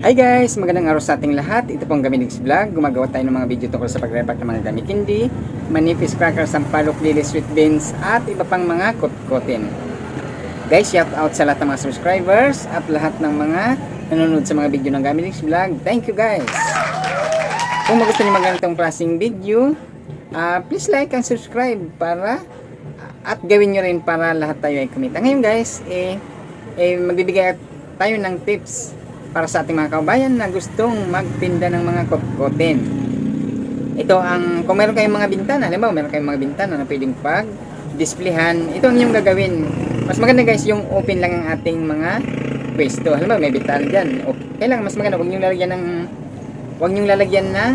Hi guys! Magandang araw sa ating lahat. Ito pong Gaminix Vlog. Gumagawa tayo ng mga video tungkol sa pag-repack ng mga gamit hindi, manipis crackers, sampalok, lili, sweet beans, at iba pang mga kutkutin. Guys, shout out sa lahat ng mga subscribers at lahat ng mga nanonood sa mga video ng Gaminix Vlog. Thank you guys! Kung magustuhan niyo mga ganitong klaseng video, please like and subscribe para at gawin nyo rin para lahat tayo ay kumita. Ngayon guys, magbibigay tayo ng tips para sa ating mga kabayan na gustong magtinda ng mga kutkutin. Ito ang, kung meron kayong mga bintana, halimbawa meron kayong mga bintana na pwedeng pag-displayhan, ito ang inyong gagawin. Mas maganda guys, yung open lang ang ating mga pwesto. Halimbawa may bintana dyan, okay lang, mas maganda, huwag nyong lalagyan ng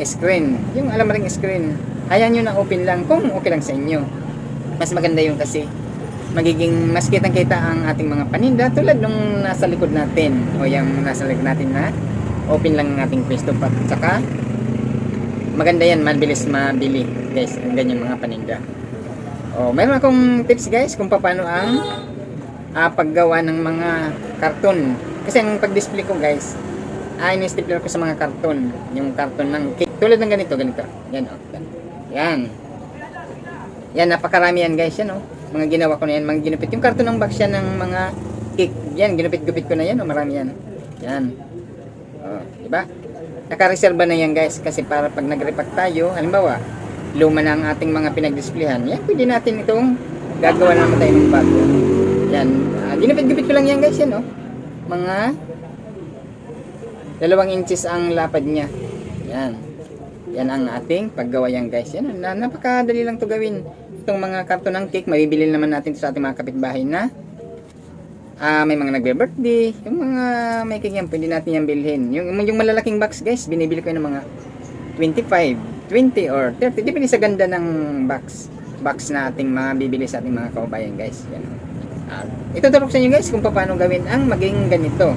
screen. Yung alam ring screen, hayaan nyo na open lang kung okay lang sa inyo. Mas maganda yung kasi magiging mas kitang-kita ang ating mga paninda tulad nung nasa likod natin o yung nasa likod natin na open lang ang ating pwesto at saka maganda yan, mabilis mabili guys ang ganyan mga paninda. Meron akong tips guys kung paano ang paggawa ng mga karton, kasi ang pag-display ko guys ini-stapler ko sa mga karton, yung karton ng cake tulad ng ganito yan yan, napakarami yan guys, yan mga ginawa ko na yan, mga ginupit yung karton ng box yan ng mga cake, yan ginupit-gupit ko na yan, marami yan, diba? Naka-reserva na yan guys, kasi para pag nag-repack tayo, halimbawa luma na ang ating mga pinag-displayhan, yan pwede natin itong gagawa naman tayo ng bago. Yan, ginupit-gupit ko lang yan guys, yan mga 2 inches ang lapad niya, yan ang ating paggawa yan guys. Yan, napakadali lang to gawin. Itong mga karton ng cake, mabibili naman natin sa ating mga kapitbahay na may mga nagbe-birthday, yung mga may cake yan, pwede natin yan bilhin. Yung malalaking box guys, binibili ko ng mga 25, 20 or 30, depende sa ganda ng box na ating mga bibili sa ating mga kaubayan guys. Yan. Ituturo ko sa inyo guys kung paano gawin ang maging ganito.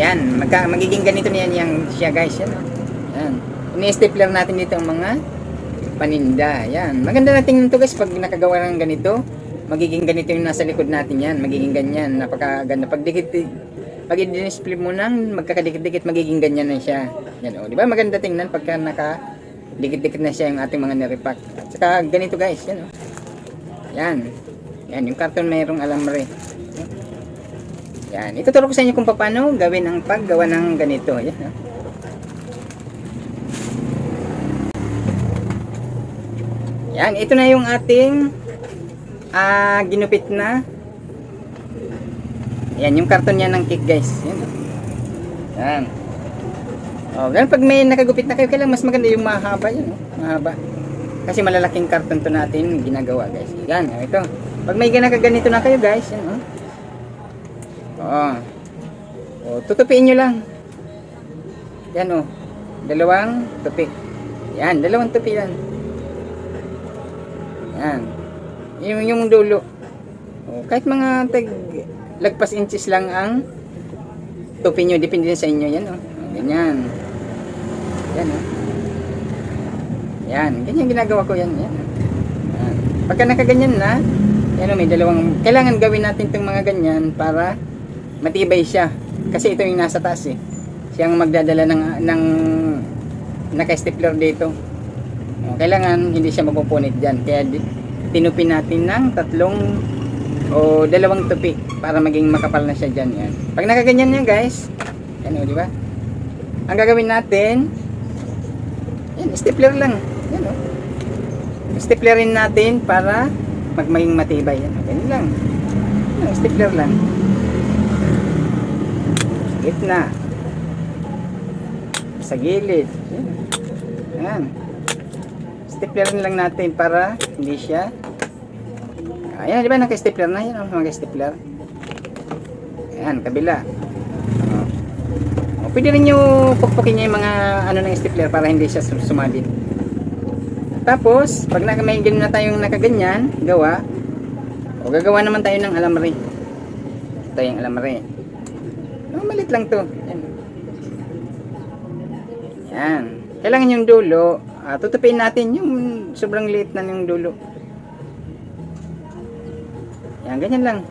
Yan, magiging ganito na yan siya guys. Yan. Ini-stapler natin dito ang mga paninda. Yan. Maganda na tingnan to guys pag nakagawa ng ganito. Magiging ganito yung nasa likod natin yan. Magiging ganyan. Napakaganda. Pag i-display mo nang magkakadikit-dikit, magiging ganyan na siya. Yan, di ba? Maganda tingnan pagka nakadikit-dikit na siya yung ating mga nirepack. At saka ganito guys. Yan. Yan. Yung karton mayroong alambre. Yan. Ituturo ko sa inyo kung paano gawin ang paggawa ng ganito. Yan. Yan, ito na yung ating ginupit na. Yan, yung karton niya ng cake guys. Yan. Ganun pag may nakagupit na kayo, kailangan mas maganda yung mahaba yan. Mahaba. Kasi malalaking karton to natin ginagawa guys. Yan, ito. Pag may ganito na kayo guys, yan tutupiin nyo lang. Yan 2 tupi. Yan, 2 tupi yan. Yan. Yung dulo. Kahit mga lagpas inches lang ang tupi nyo. Depende sa inyo. Yan ganyan. Yan Yan. Ganyan ginagawa ko yan. Yan. Pagka nakaganyan na, yan may 2. Kailangan gawin natin itong mga ganyan para matibay siya. Kasi ito yung nasa taas siyang magdadala ng naka-stapler dito. Kailangan hindi siya mapupunit dyan, kaya tinupin natin ng 3 o 2 tupi para maging makapal na siya dyan. Yan. Pag nakaganyan yan guys, yan di ba? Ang gagawin natin, yan, stapler lang. Yan staplerin natin para maging matibay. Yan, ganyan lang. Yan, stapler lang. Gitna. Sa gilid. Yan. Staplerin lang natin para hindi siya ayan, di ba naka-stapler na yan naka-stapler. Ayan, kabila. Pwede rin nyo pukpukin nyo yung mga ng stapler para hindi siya sumadit. Tapos pag may ganyan na tayong nakaganyan gawa, gagawa naman tayo ng alambre. Ito yung alambre. Malit lang to. Yan. Kailangan yung dulo tutupiin natin yung sobrang liit na yung dulo. Yan, ganyan lang.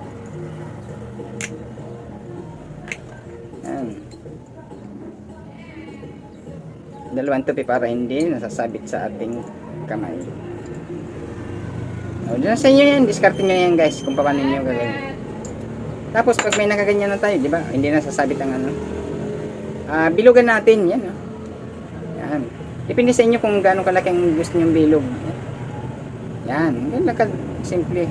Dalawang tupi para hindi nasasabit sa ating kamay. Diyan sa inyo yan, diskarte nyo yan guys kung paano nyo gagawin. Tapos pag may nakaganyan na tayo, di ba? Hindi nasasabit ang ano. Bilugan natin, yan. Yan. Depende sa inyo kung gaano kalaki ang gusto nyong bilog. Yan, ganun lang simple.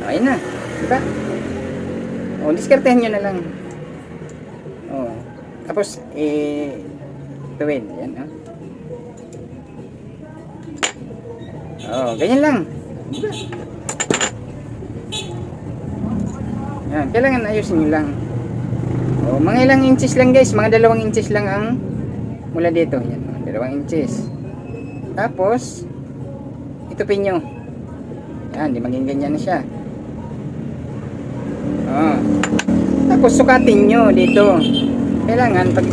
Ayun na, diba? Diskartehan nyo na lang. Tapos, tuwid. Yan, ganyan lang. Diba? Yan, kailangan ayusin nyo lang. Mga ilang inches lang guys, mga 2 inches lang ang mula dito. Yan, 2 inches. Tapos, itupin nyo. Yan, di maging ganyan na siya. Tapos sukatin nyo dito. Kailangan pag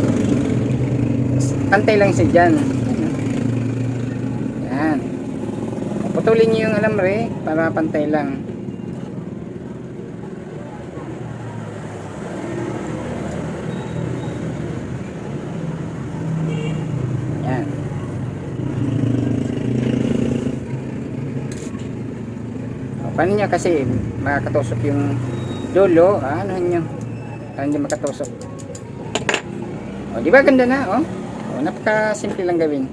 pantay lang siya dyan. Yan. Putulin nyo yung alambre para pantay lang. Yan. Paano nyo kasi makatusok yung dulo, ano nyo para hindi makatusok. Di ba ganda na, napaka simple lang gawin.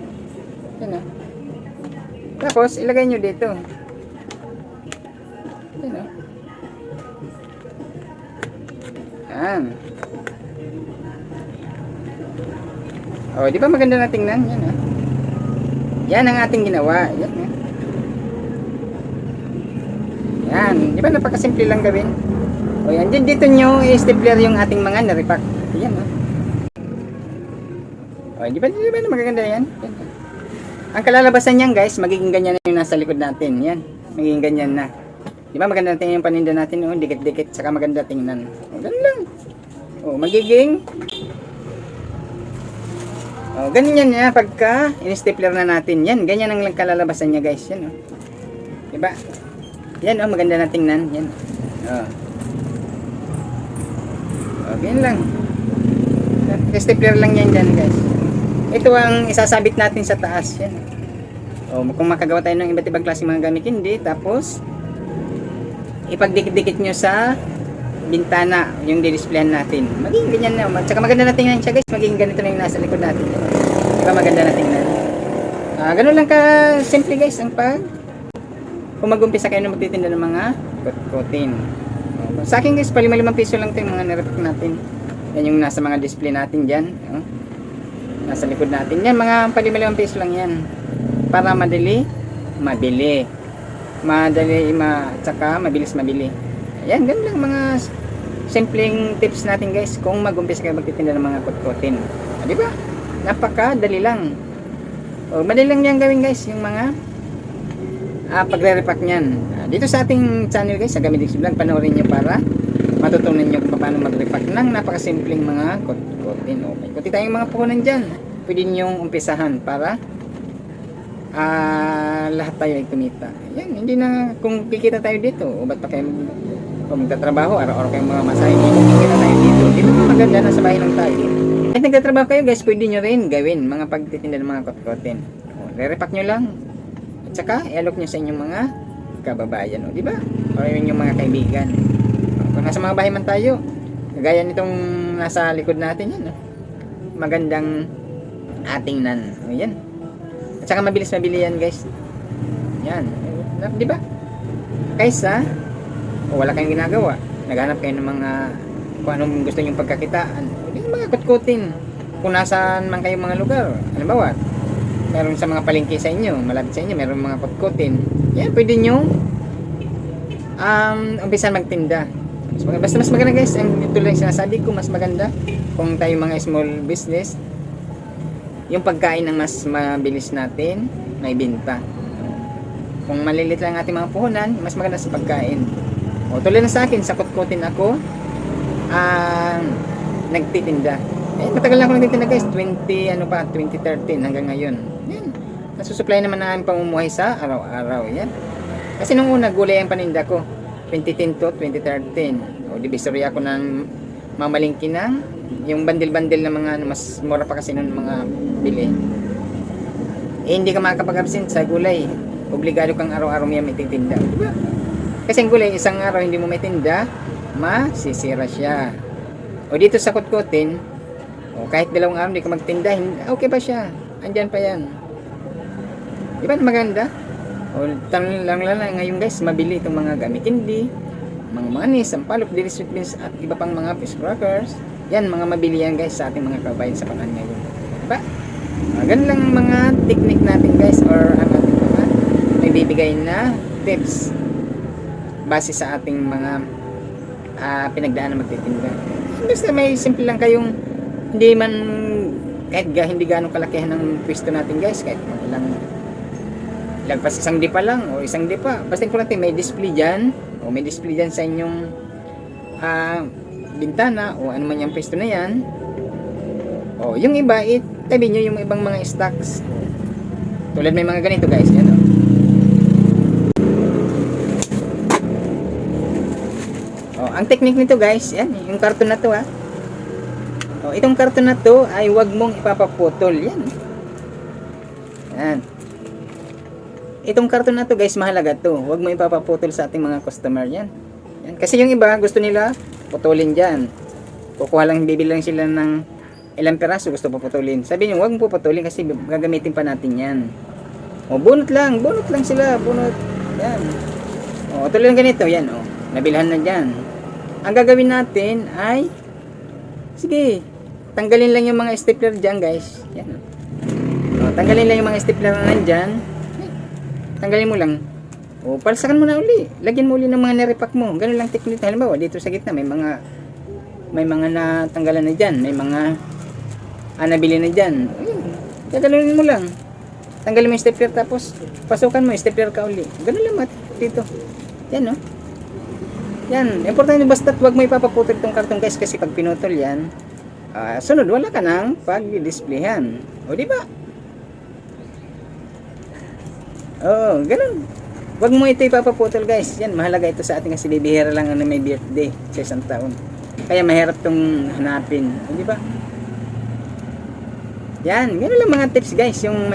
Yan, tapos ilagay nyo dito. Yan, yan. Di ba maganda na tingnan? Yan, yan ang ating ginawa. Yan, yan. Di ba napaka simple lang gawin? Yan, dito nyo i-stapler yung ating mga na-repack. Yan, di ba na magaganda yan? Ang kalalabasan niyan guys, magiging ganyan na yung nasa likod natin. Yan, magiging ganyan na. Di ba maganda natin yung paninda natin, dikit-dikit, saka maganda tingnan. Ganun lang. Magiging ganyan yan pagka in-stapler na natin. Yan, ganyan ang kalalabasan niya guys. Yan, di ba? Yan, maganda na tingnan. Yan. Ganyan lang. Stapler lang yan dyan guys. Ito ang isasabit natin sa taas. Yan. Kung makagawa tayo ng iba't ibang klaseng mga gamit hindi, tapos ipagdikit-dikit nyo sa bintana yung di-displayan natin. Maging ganyan na. Tsaka maganda na tingnan siya guys. Maging ganito na yung nasa likod natin. Diba maganda na tingnan. Ganun lang ka simple guys ang kung mag-umpisa kayo na magtitinda ng mga kot-kotin. Sa akin guys, pa 5 piso lang ito yung mga nirepack natin. Yan yung nasa mga display natin dyan. Nasa likod natin. Yan, mga 5 piso lang yan. Para madali, mabili. Tsaka mabilis mabili. Yan, ganun lang mga simpleng tips natin guys. Kung mag-umpisa kayo magtitinda ng mga kot-kotin. Di ba? Napakadali lang. Madali lang yan gawin guys. Yung mga pagre-repack niyan. Dito sa ating channel guys, sa Gamidix Vlog, panoorin nyo para matutunan nyo kung paano mag-repack ng napakasimpleng mga kot-kotin. May kuti tayong mga puhunan dyan. Pwede nyo umpisahan para lahat tayo ay kumita. Yan, hindi na kung kikita tayo dito, ba't pa kayo magtatrabaho, araw-araw kayong mga masahe, kung kikita tayo dito. Dito maganda na sa bahay lang tayo. Kahit nagtatrabaho kayo guys, pwede nyo rin gawin mga pagtitinda ng mga kot-kotin. Re-repack nyo lang. At saka, i-alok nyo sa inyong mga kababayan, di ba? O yung mga kaibigan. Kung nasa mga bahay man tayo, kagaya nitong nasa likod natin yan, magandang ating nan. Yan. At saka mabilis mabili yan guys. Yan. Di ba? Kaysa, wala kayong ginagawa. Naghanap kayo ng mga kung anong gusto nyong pagkakitaan. Yung mga kutkutin. Kung nasaan man kayong mga lugar. Halimbawa, meron sa mga palengke sa inyo, malapit sa inyo, meron mga kutkutin. Yan, pwede nyo umpisan magtinda. Basta mas maganda guys, ito lang sinasabi ko, mas maganda kung tayo mga small business, yung pagkain ang mas mabilis natin may benta. Kung malilit lang ating mga puhunan, mas maganda sa pagkain. Tulad na sa akin, sa kutkutin ako nagtitinda. Matagal na ako nagtitinda guys, 2013 hanggang ngayon. Yan. nasusupply naman namin pamumuhay sa araw-araw. Yan. Kasi nung una, gulay ang paninda ko. 2010 to 2013. O, divisory ako ng mamalingki ng yung bandil-bandil na mga mas mura pa kasi nung mga bili. Hindi ka makakapag-absent sa gulay. Obligado kang araw-araw may titinda. Diba? Kasi ang gulay, isang araw hindi mo may tinda, masisira siya. O dito sa kutkutin, o kahit dalawang araw hindi ka magtinda, okay pa siya. Andyan pa yan. Diba maganda? O tanong lang ngayon guys, mabili itong mga gamit hindi, mga manis, sampalok, dili sweet beans at iba pang mga fish crackers. Yan, mga mabili yan guys sa ating mga kabayan sa panahon ngayon. Diba? Ganun lang mga technique natin guys, or ang ating mga nagbibigay na tips base sa ating mga pinagdaan na magtitinda. Basta may simple lang kayong hindi man kahit hindi ganong kalakihan ng pwesto natin guys, kahit ilang lagpas isang dipa lang o isang dipa, basta importante may display dyan o may display dyan sa inyong bintana o ano man yung pwesto na yan. O yung iba, itabi nyo yung ibang mga stocks tulad may mga ganito guys, yan o. Ang technique nito guys, yan, yung karton na to ha. O, itong karton na to ay wag mong ipapaputol, yan. Yan. Itong karton na to guys, mahalaga to. Wag mo ipapaputol sa ating mga customer yan. Yan. Kasi yung iba, gusto nila putulin dyan. Kukuha lang, bibili lang sila ng ilang peraso, gusto paputulin. Sabi nyo, wag mo puputulin kasi gagamitin pa natin yan. O, bunot lang sila, bunot. Yan. O, tulad ng ganito, yan o. Nabilhan na dyan. Ang gagawin natin ay sige, tanggalin lang yung mga stapler dyan guys. Yan. O, tanggalin lang yung mga stapler na nandyan. Tanggalin mo lang. O, palsakan mo na uli. Lagyan mo uli ng mga nirepack mo. Ganun lang technique. Halimbawa, dito sa gitna may mga natanggalan na dyan. May mga nabili na dyan. Tagalin mo lang. Tanggalin mo yung stapler tapos pasukan mo yung stapler ka uli. Ganun lang dito. Yan o. Yan, importante basta wag mo ipapaputol itong karton guys kasi pag pinutol yan, sunod wala ka nang pag-displayhan. O di ba? Oh, ganun. Wag mo ito ipapaputol guys. Yan, mahalaga ito sa ating kasi bibihira lang na may birthday sa isang taon. Kaya mahirap tong hanapin. O di ba? Yan, ganun lang mga tips guys yung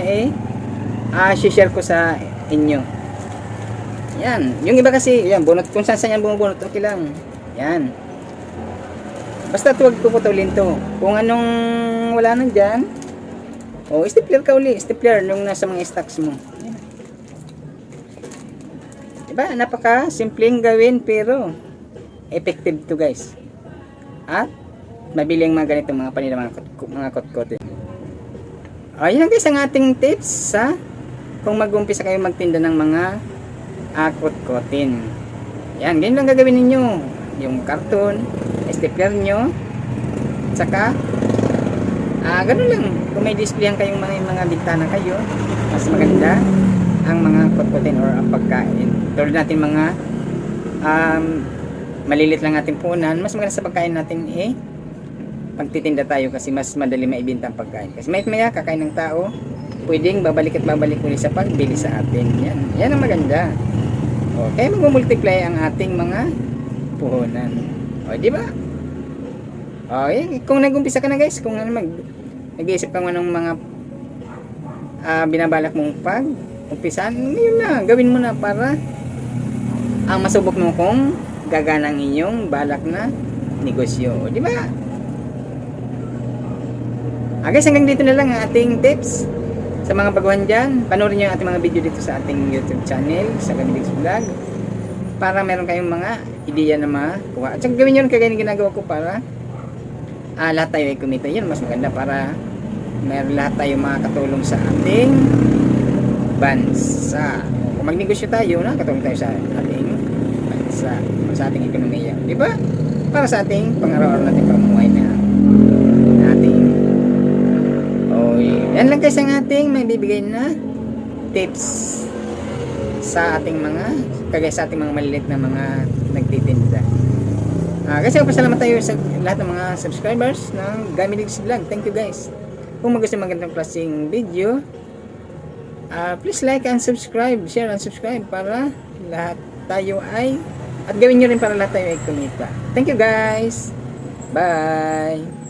share ko sa inyo. Yan, yung iba kasi, yan, bunot, kung saan yan bumubunot, okay lang. Yan. Basta huwag puputulin to. Kung anong wala nang dyan, o stapler ka uli, stapler nung nasa mga stocks mo. Yan. Diba, napaka simpleng gawin pero effective to guys. At mabili ang mga ganito mga panila, mga kot-kote. Yun lang guys ang ating tips sa kung mag-umpisa kayo magtinda ng mga kot-kotin. Yan, ganyan lang gagawin ninyo. Yung karton, stapler nyo, saka ganun lang. Kung may displayan kayong mga bintana kayo, mas maganda ang mga kot-kotin or ang pagkain. Tulad natin mga malilit lang ating punan, mas maganda sa pagkain natin pagtitinda tayo kasi mas madali maibenta ang pagkain. Kasi maya kakain ng tao, pwedeng babalik at babalik ulit sa pagbili sa atin. Yan ang maganda. Kaya mag-multiply ang ating mga puhunan. Di ba? Kung nag-umpisa ka na guys, kung nag-iisip ka ng mga binabalak mong pag-umpisan, yun na, gawin mo na para ang masubok mo kung gagana ang inyong balak na negosyo. Di ba? Guys, hanggang dito na lang ang ating tips. Sa mga baguhan dyan, panoorin nyo yung ating mga video dito sa ating YouTube channel, sa Gamilex Vlog, para meron kayong mga ideya na makuha. At saka gawin nyo kagaya ng ginagawa ko para lahat tayo ay kumita. Yun, mas maganda para meron lahat tayo makakatulong sa ating bansa. Kung magnegosyo tayo, nakatulong tayo sa ating bansa, sa ating ekonomiya. Di ba? Para sa ating pang-araw-araw natin pamumuhay na ating yan lang guys ang ating may bibigay na tips sa ating kagaya sa ating mga maliliit na mga nagtitinda. Kasi pasalamat tayo sa lahat ng mga subscribers ng Gamilex Vlog. Thank you guys. Kung gusto magandang klaseng video, Please like and subscribe, share and subscribe para lahat tayo ay, at gawin nyo rin para lahat tayo ay kumita. Thank you guys. Bye.